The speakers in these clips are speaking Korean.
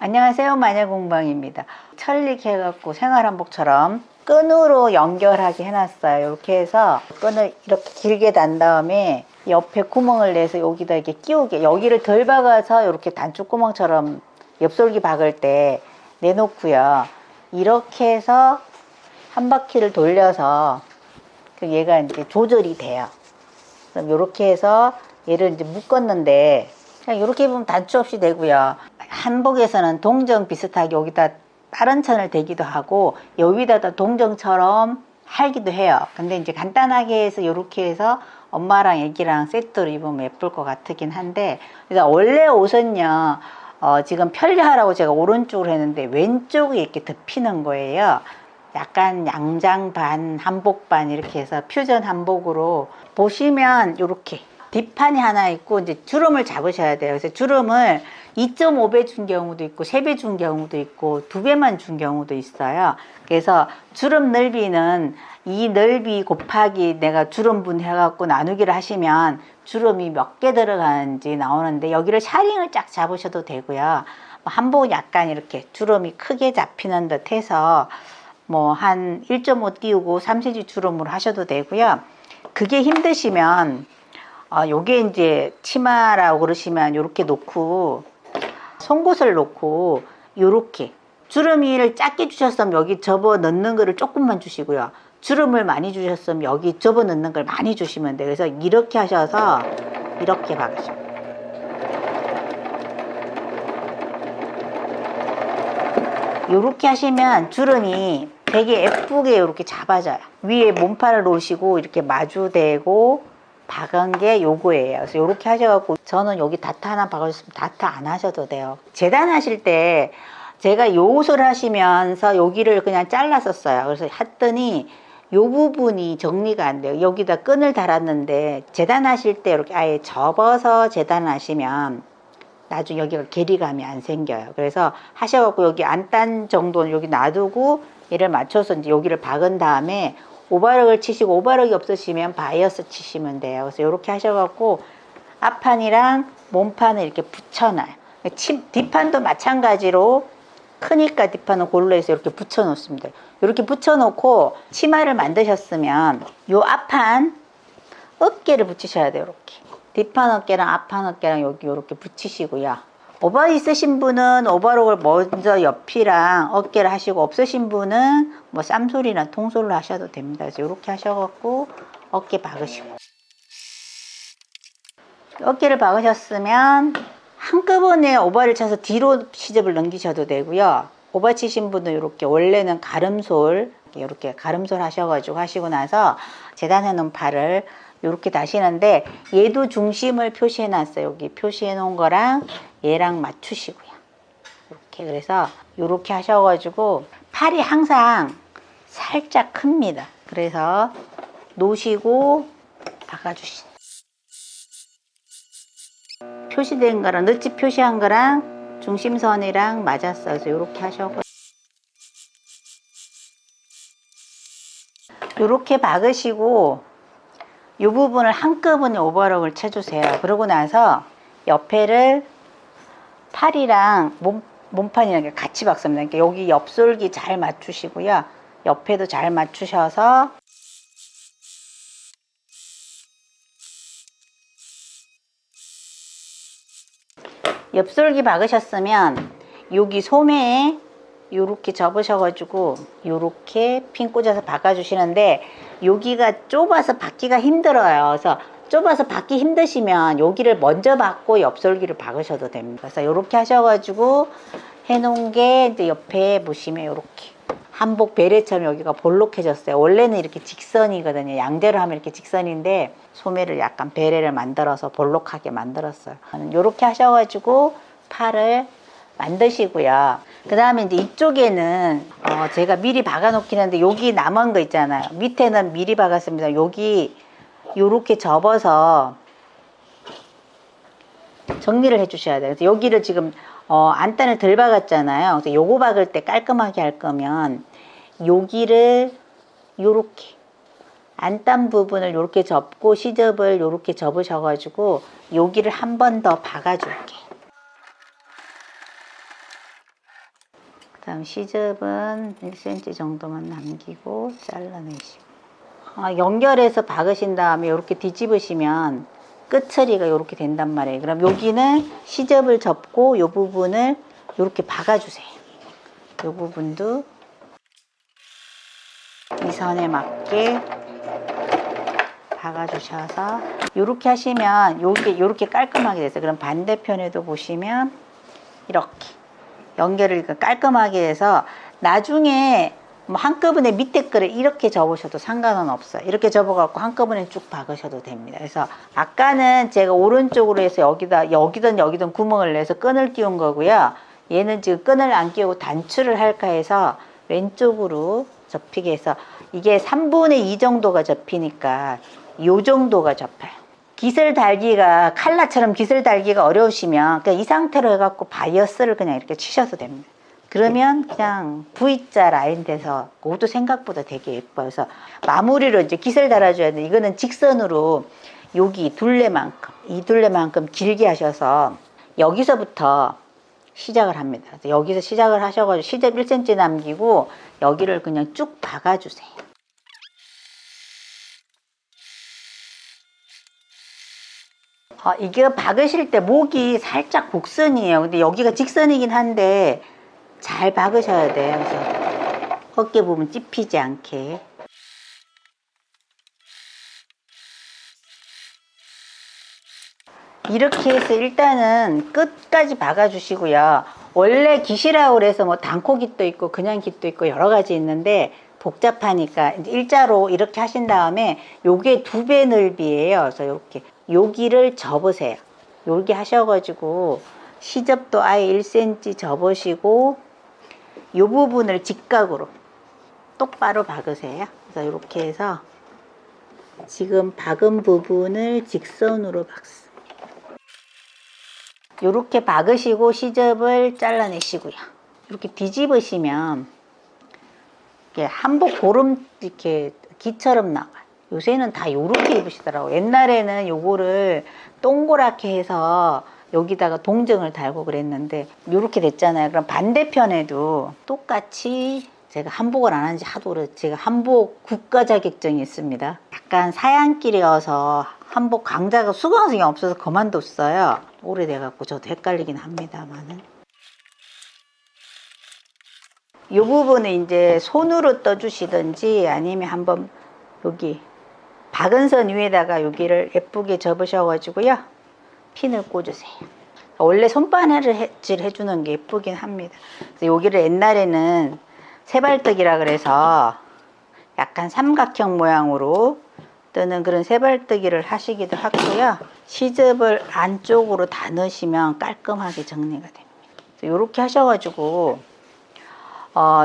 안녕하세요, 마녀공방입니다. 철릭 해갖고 생활한복처럼 끈으로 연결하게 해놨어요. 이렇게 해서 끈을 이렇게 길게 단 다음에 옆에 구멍을 내서 여기다 이렇게 끼우게, 여기를 덜 박아서 이렇게 단추구멍처럼 엽솔기 박을 때 내놓고요. 이렇게 해서 한 바퀴를 돌려서 얘가 이제 조절이 돼요. 그럼 이렇게 해서 얘를 이제 묶었는데 그냥 이렇게 보면 단추 없이 되고요. 한복에서는 동정 비슷하게 여기다 다른 천을 대기도 하고 여기다가 동정처럼 할기도 해요. 근데 이제 간단하게 해서 이렇게 해서 엄마랑 애기랑 세트로 입으면 예쁠 것 같긴 한데, 그래서 원래 옷은요 지금 편리하라고 제가 오른쪽으로 했는데 왼쪽이 이렇게 덮이는 거예요. 약간 양장 반 한복 반 이렇게 해서 퓨전 한복으로 보시면 이렇게 뒷판이 하나 있고 이제 주름을 잡으셔야 돼요. 그래서 주름을 2.5배 준 경우도 있고 3배 준 경우도 있고 2배만 준 경우도 있어요. 그래서 주름 넓이는 이 넓이 곱하기 내가 주름분 해갖고 나누기를 하시면 주름이 몇 개 들어가는지 나오는데, 여기를 샤링을 쫙 잡으셔도 되고요. 한복은 약간 이렇게 주름이 크게 잡히는 듯 해서 뭐 한 1.5 띄우고 3cm 주름으로 하셔도 되고요. 그게 힘드시면 요게 이제 치마라고 그러시면 요렇게 놓고 송곳을 놓고 요렇게 주름이를 작게 주셨으면 여기 접어 넣는 거를 조금만 주시고요. 주름을 많이 주셨으면 여기 접어 넣는 걸 많이 주시면 돼요. 그래서 이렇게 하셔서 이렇게 박으시면 요렇게 하시면 주름이 되게 예쁘게 이렇게 잡아져요. 위에 몸판을 놓으시고 이렇게 마주대고 박은 게 요거예요. 그래서 요렇게 하셔갖고, 저는 여기 다트 하나 박아줬으면 다트 안 하셔도 돼요. 재단하실 때 제가 요 옷을 하시면서 여기를 그냥 잘랐었어요. 그래서 했더니 요 부분이 정리가 안 돼요. 여기다 끈을 달았는데 재단하실 때 이렇게 아예 접어서 재단하시면 나중에 여기가 괴리감이 안 생겨요. 그래서 하셔갖고 여기 안 딴 정도는 여기 놔두고 얘를 맞춰서 이제 여기를 박은 다음에 오바력을 치시고, 오바력이 없으시면 바이어스 치시면 돼요. 그래서 이렇게 하셔갖고 앞판이랑 몸판을 이렇게 붙여놔요. 뒷판도 마찬가지로 크니까 뒷판은 골로 해서 이렇게 붙여 놓습니다. 이렇게 붙여 놓고 치마를 만드셨으면 요 앞판 어깨를 붙이셔야 돼요. 이렇게 뒷판 어깨랑 앞판 어깨랑 여기 이렇게 붙이시고요. 오버 있으신 분은 오버록을 먼저 옆이랑 어깨를 하시고, 없으신 분은 뭐 쌈솔이나 통솔로 하셔도 됩니다. 그래서 이렇게 하셔갖고 어깨 박으시고, 어깨를 박으셨으면 한꺼번에 오버를 쳐서 뒤로 시접을 넘기셔도 되고요. 오버 치신 분은 이렇게 원래는 가름솔, 이렇게 가름솔 하셔가지고 하시고 나서 재단해 놓은 팔을 이렇게 다시는데, 얘도 중심을 표시해 놨어요. 여기 표시해 놓은 거랑 얘랑 맞추시고요. 이렇게, 그래서 이렇게 하셔가지고 팔이 항상 살짝 큽니다. 그래서 놓으시고 박아주시는, 표시된 거랑 너치 표시한 거랑 중심선이랑 맞았어요. 그래서 이렇게 하셔고 이렇게 박으시고 이 부분을 한꺼번에 오버록을 쳐주세요. 그러고 나서 옆에를 팔이랑 몸판이랑 같이 박습니다. 그러니까 여기 옆솔기 잘 맞추시고요. 옆에도 잘 맞추셔서 옆솔기 박으셨으면 여기 소매에 요렇게 접으셔가지고 요렇게 핀 꽂아서 박아주시는데, 여기가 좁아서 박기가 힘들어요. 그래서 좁아서 박기 힘드시면 여기를 먼저 박고 옆솔기를 박으셔도 됩니다. 그래서 요렇게 하셔가지고 해놓은 게 이제 옆에 보시면 요렇게 한복 베레처럼 여기가 볼록해졌어요. 원래는 이렇게 직선이거든요. 양재로 하면 이렇게 직선인데 소매를 약간 베레를 만들어서 볼록하게 만들었어요. 요렇게 하셔가지고 팔을 만드시고요. 그 다음에 이제 이쪽에는 제가 미리 박아 놓긴 했는데 여기 남은 거 있잖아요. 밑에는 미리 박았습니다. 여기 요렇게 접어서 정리를 해 주셔야 돼요. 그래서 여기를 지금 안단을 덜 박았잖아요. 그래서 요거 박을 때 깔끔하게 할 거면 여기를 요렇게 안단 부분을 이렇게 접고 시접을 이렇게 접으셔가지고 여기를 한 번 더 박아줄게. 그 다음 시접은 1cm 정도만 남기고 잘라내시고, 연결해서 박으신 다음에 이렇게 뒤집으시면 끝처리가 이렇게 된단 말이에요. 그럼 여기는 시접을 접고 이 부분을 이렇게 박아주세요. 이 부분도 이 선에 맞게 박아주셔서 이렇게 하시면 요게 이렇게 깔끔하게 됐어요. 그럼 반대편에도 보시면 이렇게 연결을 깔끔하게 해서 나중에 뭐 한꺼번에 밑에 거를 이렇게 접으셔도 상관은 없어요. 이렇게 접어갖고 한꺼번에 쭉 박으셔도 됩니다. 그래서 아까는 제가 오른쪽으로 해서 여기든 구멍을 내서 끈을 끼운 거고요. 얘는 지금 끈을 안 끼우고 단추를 할까 해서 왼쪽으로 접히게 해서 이게 3분의 2 정도가 접히니까 요 정도가 접혀요. 깃을 달기가 칼라처럼 깃을 달기가 어려우시면 그냥 이 상태로 해갖고 바이어스를 그냥 이렇게 치셔도 됩니다. 그러면 그냥 V자 라인 돼서 그것도 생각보다 되게 예뻐요. 그래서 마무리로 이제 깃을 달아줘야 돼. 이거는 직선으로 여기 둘레만큼, 이 둘레만큼 길게 하셔서 여기서부터 시작을 합니다. 그래서 여기서 시작을 하셔가지고 시접 1cm 남기고 여기를 그냥 쭉 박아주세요. 이게 박으실 때 목이 살짝 곡선이에요. 근데 여기가 직선이긴 한데 잘 박으셔야 돼요. 그래서 어깨 부분 찝히지 않게. 이렇게 해서 일단은 끝까지 박아주시고요. 원래 깃이라고 그래서 뭐 단코깃도 있고 그냥 깃도 있고 여러 가지 있는데 복잡하니까 이제 일자로 이렇게 하신 다음에 요게 2배 넓이에요. 그래서 이렇게 여기를 접으세요. 여기 하셔가지고 시접도 아예 1cm 접으시고 이 부분을 직각으로 똑바로 박으세요. 그래서 이렇게 해서 지금 박은 부분을 직선으로 박습니다. 이렇게 박으시고 시접을 잘라내시고요. 이렇게 뒤집으시면 이렇게 한복 보름 이렇게 기처럼 나와요. 요새는 다 요렇게 입으시더라고요. 옛날에는 요거를 동그랗게 해서 여기다가 동정을 달고 그랬는데 요렇게 됐잖아요. 그럼 반대편에도 똑같이 제가 한복을 안 한 지 하도 오래, 제가 한복 국가 자격증이 있습니다. 약간 사양길이어서 한복 강좌가 수강생이 없어서 그만뒀어요. 오래돼갖고 저도 헷갈리긴 합니다만은. 이 부분은 이제 손으로 떠주시든지 아니면 한번 여기 박은 선 위에다가 여기를 예쁘게 접으셔가지고요. 핀을 꽂으세요. 원래 손바늘질 해주는 게 예쁘긴 합니다. 그래서 여기를 옛날에는 세발뜨기라 그래서 약간 삼각형 모양으로 뜨는 그런 세발뜨기를 하시기도 하고요. 시접을 안쪽으로 다 넣으시면 깔끔하게 정리가 됩니다. 이렇게 하셔가지고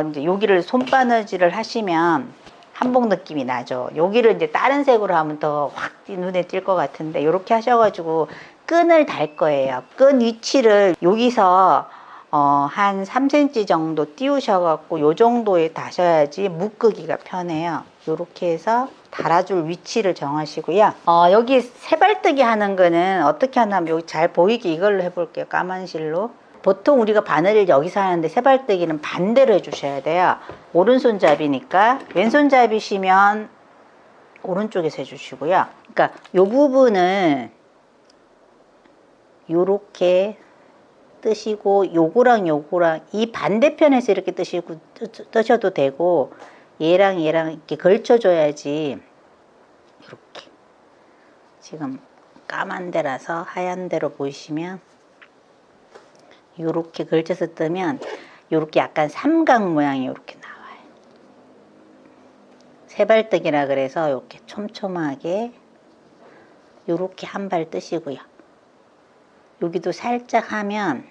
이제 여기를 손바느질을 하시면 한복 느낌이 나죠. 여기를 이제 다른 색으로 하면 더 확 눈에 띌 것 같은데 이렇게 하셔가지고 끈을 달 거예요. 끈 위치를 여기서 한 3cm 정도 띄우셔갖고 요 정도에 다셔야지 묶기가 편해요. 이렇게 해서 달아줄 위치를 정하시고요. 여기 세발뜨기 하는 거는 어떻게 하냐면 여기 잘 보이게 이걸로 해볼게요. 까만 실로. 보통 우리가 바늘을 여기서 하는데 세발뜨기는 반대로 해주셔야 돼요. 오른손잡이니까 왼손잡이시면 오른쪽에서 해주시고요. 그러니까 요 부분을 요렇게 뜨시고 요거랑 요거랑 이 반대편에서 이렇게 뜨셔도 되고 얘랑 이렇게 걸쳐줘야지. 이렇게 지금 까만 데라서 하얀 데로 보이시면 요렇게 걸쳐서 뜨면 요렇게 약간 삼각 모양이 요렇게 나와요. 세발뜨기라 그래서 이렇게 촘촘하게 요렇게 한 발 뜨시고요. 여기도 살짝 하면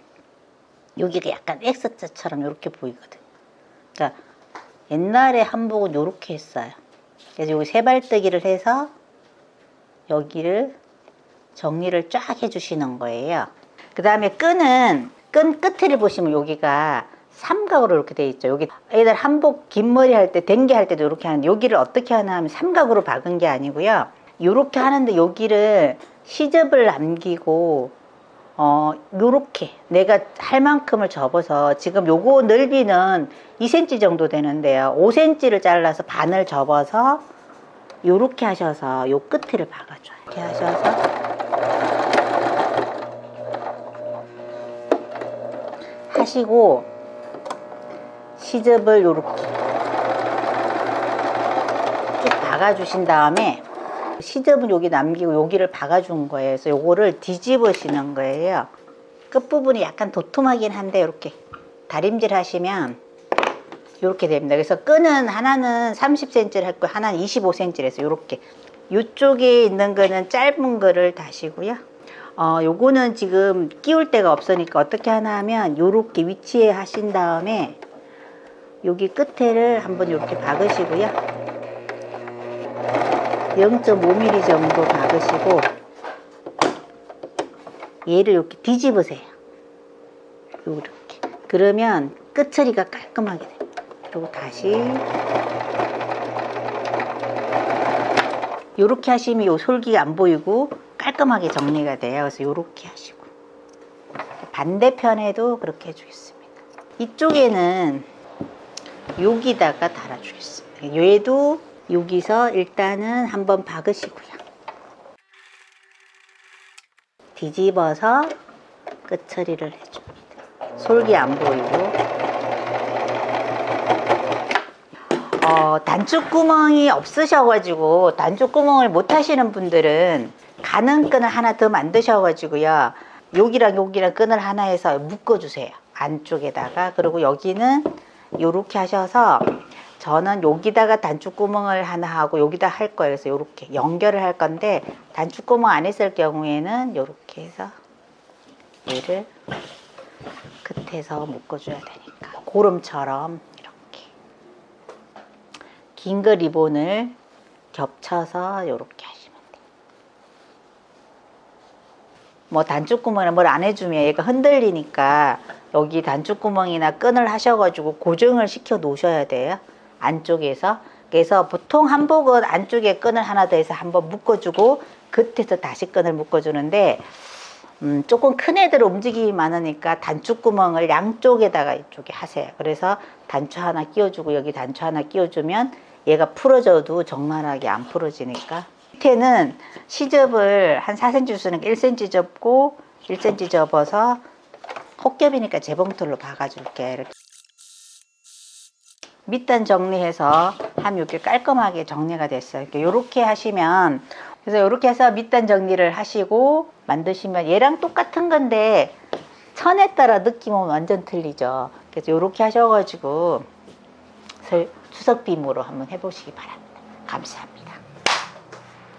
여기가 약간 X자처럼 이렇게 보이거든요. 그러니까 옛날에 한복은 이렇게 했어요. 그래서 여기 세발뜨기를 해서 여기를 정리를 쫙 해주시는 거예요. 그 다음에 끈은 끈 끝을 보시면 여기가 삼각으로 이렇게 돼 있죠. 여기 애들 한복 긴 머리 할 때, 댕기 할 때도 이렇게 하는데 여기를 어떻게 하나 하면 삼각으로 박은 게 아니고요. 이렇게 하는데 여기를 시접을 남기고 요렇게 내가 할 만큼을 접어서, 지금 요거 넓이는 2cm 정도 되는데요. 5cm를 잘라서 반을 접어서 요렇게 하셔서 요 끝을 박아줘요. 이렇게 하셔서 하시고 시접을 요렇게 쭉 박아주신 다음에 시접은 여기 남기고 여기를 박아준 거예요. 그래서 요거를 뒤집으시는 거예요. 끝부분이 약간 도톰하긴 한데 이렇게 다림질 하시면 이렇게 됩니다. 그래서 끈은 하나는 30cm를 했고 하나는 25cm를 해서 이렇게, 이쪽에 있는 거는 짧은 거를 다시고요. 요거는 지금 끼울 데가 없으니까 어떻게 하나 하면 요렇게 위치에 하신 다음에 여기 끝에를 한번 이렇게 박으시고요. 0.5mm 정도 박으시고 얘를 이렇게 뒤집으세요. 이렇게. 그러면 끝처리가 깔끔하게 돼요. 그리고 다시 이렇게 하시면 요 솔기가 안 보이고 깔끔하게 정리가 돼요. 그래서 이렇게 하시고 반대편에도 그렇게 해주겠습니다. 이쪽에는 여기다가 달아주겠습니다. 얘도 여기서 일단은 한번 박으시고요. 뒤집어서 끝 처리를 해줍니다. 솔기 안 보이고. 단추구멍이 없으셔가지고 단추구멍을 못 하시는 분들은 가는 끈을 하나 더 만드셔가지고요. 여기랑 여기랑 끈을 하나 해서 묶어주세요. 안쪽에다가. 그리고 여기는 요렇게 하셔서, 저는 여기다가 단추구멍을 하나 하고 여기다 할 거예요. 그래서 요렇게 연결을 할 건데, 단추구멍 안 했을 경우에는 요렇게 해서 얘를 끝에서 묶어줘야 되니까 고름처럼 이렇게 긴 거 리본을 겹쳐서 요렇게 하시면 돼요. 뭐 단추구멍이나 뭘 안 해주면 얘가 흔들리니까 여기 단추구멍이나 끈을 하셔가지고 고정을 시켜 놓으셔야 돼요. 안쪽에서. 그래서 보통 한복은 안쪽에 끈을 하나 더 해서 한번 묶어주고 끝에서 다시 끈을 묶어주는데, 조금 큰 애들 움직임이 많으니까 단추구멍을 양쪽에다가 이쪽에 하세요. 그래서 단추 하나 끼워주고 여기 단추 하나 끼워주면 얘가 풀어져도 적나라하게 안 풀어지니까. 밑에는 시접을 한 4cm 쓰는 1cm 접고 1cm 접어서 혹겹이니까 재봉틀로 박아줄게. 이렇게 밑단 정리해서 하면 이렇게 깔끔하게 정리가 됐어요. 이렇게 하시면, 그래서 이렇게 해서 밑단 정리를 하시고 만드시면 얘랑 똑같은 건데 천에 따라 느낌은 완전 틀리죠. 그래서 이렇게 하셔가지고 추석빔으로 한번 해보시기 바랍니다. 감사합니다.